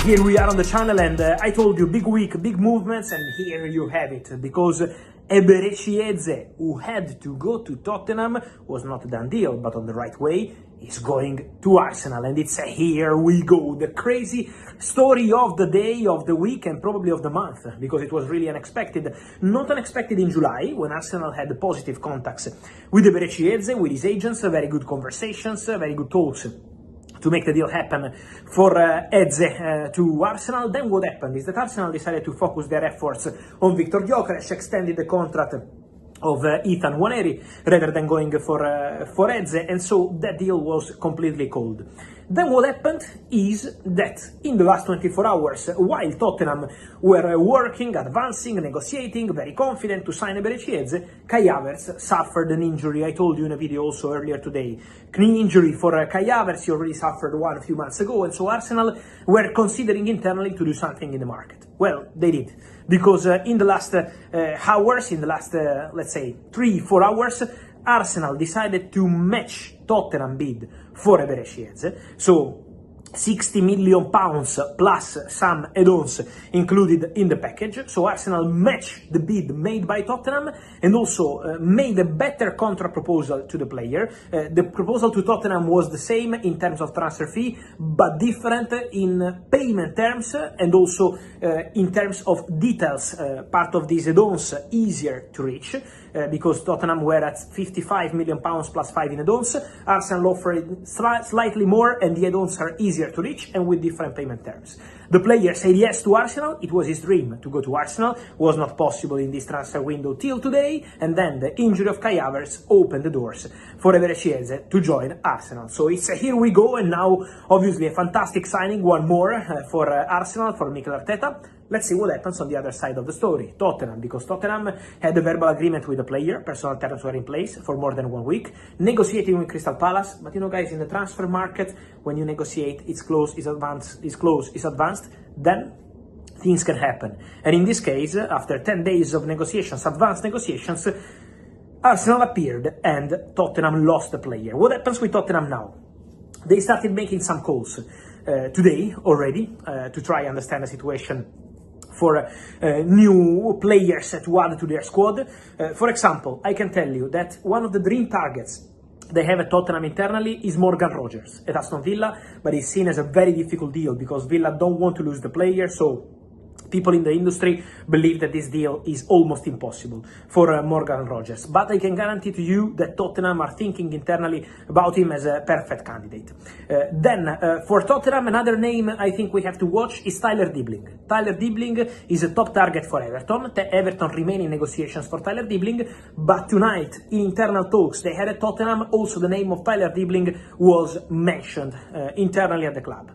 here we are on the channel, and I told you, big week, big movements, and here you have it, because Eberechi Eze, who had to go to Tottenham, was not a done deal, but on the right way, is going to Arsenal, and it's a here we go, the crazy story of the day, of the week, and probably of the month, because it was really unexpected. Not unexpected in July, when Arsenal had positive contacts with Eberechi Eze, with his agents, very good conversations, very good talks to make the deal happen for Eze to Arsenal. Then what happened is that Arsenal decided to focus their efforts on Viktor Gyökeres, extended the contract of Ethan Nwaneri rather than going for Eze, and so that deal was completely cold. Then what happened is that in the last 24 hours, while Tottenham were working, advancing, negotiating, very confident to sign Eberechi Eze, Kai Havertz suffered an injury. I told you in a video also earlier today. Knee injury for Kai Havertz. He already suffered one a few months ago, and so Arsenal were considering internally to do something in the market. Well, they did, because in the last hours, in the last, let's say, 3-4 hours, Arsenal decided to match Tottenham bid for Eberechi Eze, so £60 million plus some add-ons included in the package. So Arsenal matched the bid made by Tottenham and also made a better contract proposal to the player. The proposal to Tottenham was the same in terms of transfer fee, but different in payment terms and also in terms of details. Part of these add-ons easier to reach, because Tottenham were at £55 million plus 5 in add-ons. Arsenal offered slightly more, and the add-ons are easier to reach and with different payment terms. The player said yes to Arsenal. It was his dream to go to Arsenal. Was not possible in this transfer window till today, and then the injury of Kai Havertz opened the doors for Eberechi Eze to join Arsenal. So it's a here we go, and now obviously a fantastic signing, one more for Arsenal, for Mikel Arteta. Let's see what happens on the other side of the story, Tottenham, because Tottenham had a verbal agreement with the player, personal terms were in place for more than 1 week, negotiating with Crystal Palace. But you know, guys, in the transfer market, when you negotiate, it's close, it's advanced, then things can happen. And in this case, after 10 days of negotiations, advanced negotiations, Arsenal appeared and Tottenham lost the player. What happens with Tottenham now? They started making some calls today already to try and understand the situation for new players to add to their squad. For example, I can tell you that one of the dream targets they have at Tottenham internally is Morgan Rogers at Aston Villa, but it's seen as a very difficult deal because Villa don't want to lose the player, so people in the industry believe that this deal is almost impossible for Morgan Rogers. But I can guarantee to you that Tottenham are thinking internally about him as a perfect candidate. Then, for Tottenham, another name I think we have to watch is Tyler Dibling. Tyler Dibling is a top target for Everton. Everton remain in negotiations for Tyler Dibling, but tonight, in internal talks they had at Tottenham, also the name of Tyler Dibling was mentioned internally at the club.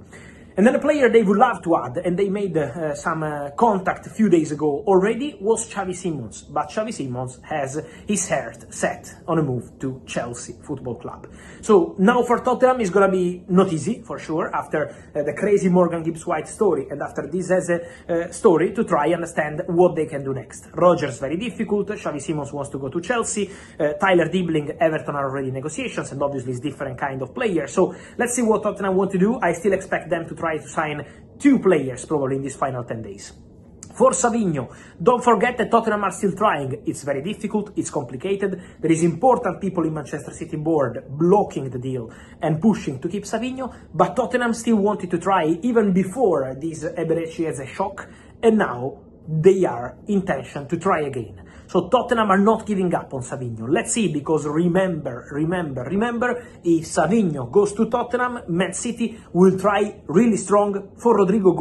And then a player they would love to add, and they made some contact a few days ago already, was Xavi Simons. But Xavi Simons has his heart set on a move to Chelsea Football Club. So now for Tottenham it's going to be not easy, for sure, after the crazy Morgan Gibbs-White story and after this as a story, to try and understand what they can do next. Rogers very difficult, Xavi Simons wants to go to Chelsea, Tyler Dibling, Everton are already in negotiations, and obviously it's different kind of player. So let's see what Tottenham want to do. I still expect them to try to sign 2 players probably in these final 10 days. For Savinho, don't forget that Tottenham are still trying. It's very difficult, it's complicated. There is important people in Manchester City board blocking the deal and pushing to keep Savinho, but Tottenham still wanted to try even before this Eberechi Eze shock, and now they are intention to try again. So Tottenham are not giving up on Savinho. Let's see, because remember, if Savinho goes to Tottenham, Man City will try really strong for Rodrygo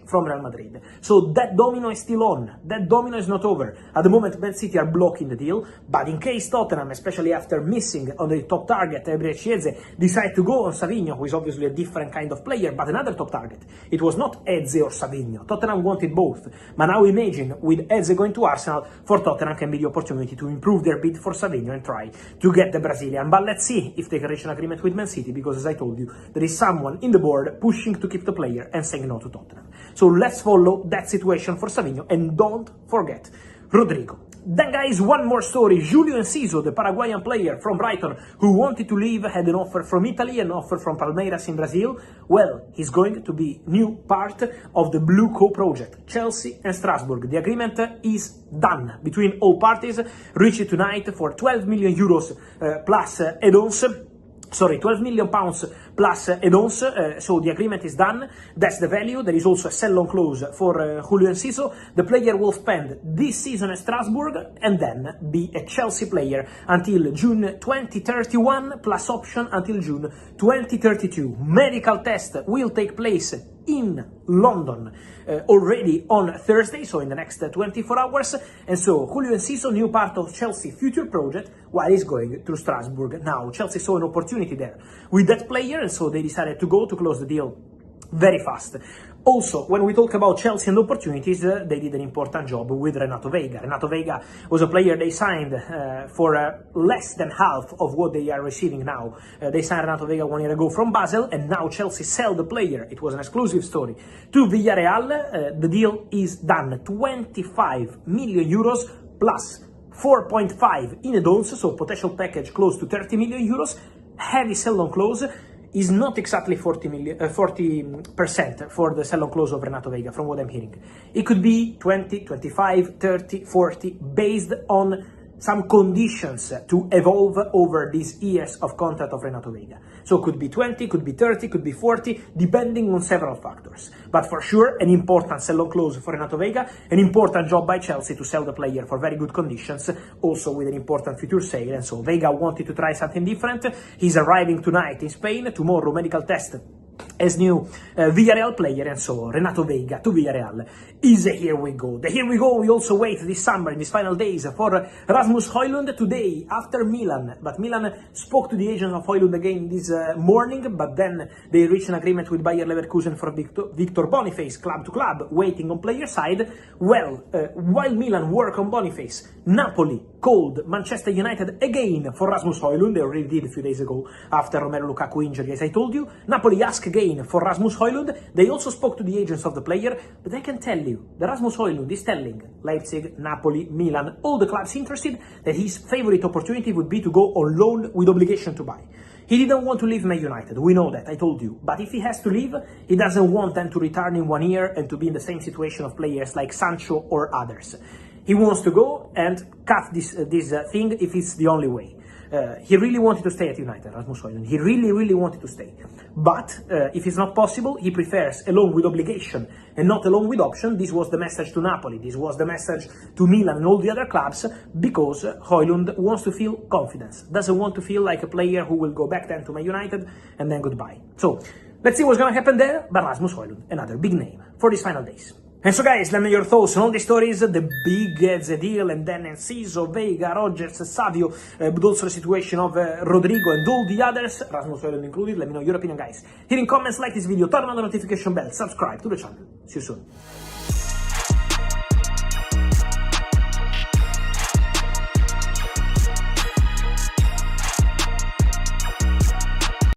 from Real Madrid. So that domino is still on. That domino is not over. At the moment, Man City are blocking the deal, but in case Tottenham, especially after missing on the top target, Eberechi Eze, decide to go on Savinho, who is obviously a different kind of player, but another top target. It was not Eze or Savinho. Tottenham wanted both. But now imagine, with Eze going to Arsenal, for Tottenham can be the opportunity to improve their bid for Savinho and try to get the Brazilian. But let's see if they can reach an agreement with Man City, because as I told you, there is someone in the board pushing to keep the player and saying no to Tottenham. So let's follow that situation for Savinho, and don't forget Rodrygo. Then guys, one more story. Julio Enciso, the Paraguayan player from Brighton who wanted to leave, had an offer from Italy, an offer from Palmeiras in Brazil. Well, he's going to be new part of the Blue Co project, Chelsea and Strasbourg. The agreement is done between all parties, reached tonight for 12 million euros plus add-ons. Sorry, 12 million pounds plus add-ons, so the agreement is done. That's the value. There is also a sell-on clause for Julio Enciso. The player will spend this season at Strasbourg and then be a Chelsea player until June 2031, plus option until June 2032. Medical test will take place in London already on Thursday, so in the next 24 hours. And so Julio Enciso, new part of Chelsea future project, while he's going to Strasbourg. Now, Chelsea saw an opportunity there with that player, and so they decided to go to close the deal very fast. Also, when we talk about Chelsea and opportunities, they did an important job with Renato Veiga. Renato Veiga was a player they signed for less than half of what they are receiving now. They signed Renato Veiga 1 year ago from Basel, and now Chelsea sell the player. It was an exclusive story to Villarreal. The deal is done. 25 million euros plus 4.5 in add-ons, so potential package close to 30 million euros. Heavy sell-on clause. Is not exactly 40% for the sell-on clause of Renato Veiga, from what I'm hearing. It could be 20, 25, 30, 40, based on some conditions to evolve over these years of contract of Renato Veiga. So could be 20, could be 30, could be 40, depending on several factors. But for sure, an important sell-on clause for Renato Veiga, an important job by Chelsea to sell the player for very good conditions, also with an important future sale. And so Veiga wanted to try something different. He's arriving tonight in Spain, tomorrow medical test as new Villarreal player, and so Renato Veiga to Villarreal is a here we go. The here we go we also wait this summer, in these final days, for Rasmus Højlund today after Milan. But Milan spoke to the agent of Højlund again this morning, but then they reached an agreement with Bayer Leverkusen for Victor Boniface, club to club, waiting on player side. Well, while Milan work on Boniface, Napoli called Manchester United again for Rasmus Højlund. They already did a few days ago after Romelu Lukaku injury, as I told you. Napoli asked again for Rasmus Højlund. They also spoke to the agents of the player, but I can tell you that Rasmus Højlund is telling Leipzig, Napoli, Milan, all the clubs interested, that his favorite opportunity would be to go on loan with obligation to buy. He didn't want to leave Man United, we know that, I told you. But if he has to leave, he doesn't want them to return in 1 year and to be in the same situation of players like Sancho or others. He wants to go and cut this thing if it's the only way. He really wanted to stay at United, Rasmus Højlund. He really wanted to stay. But if it's not possible, he prefers a loan with obligation and not a loan with option. This was the message to Napoli. This was the message to Milan and all the other clubs, because Højlund wants to feel confidence. Doesn't want to feel like a player who will go back then to Man United and then goodbye. So, let's see what's going to happen there. But Rasmus Højlund, another big name for these final days. And so guys, let me know your thoughts on all these stories, the big Eze deal, and then Enciso, Veiga, Rodgers, Savio, but also the situation of Rodrygo and all the others, Rasmus Højlund included. Let me know your opinion, guys. Here in comments, like this video, turn on the notification bell, subscribe to the channel. See you soon.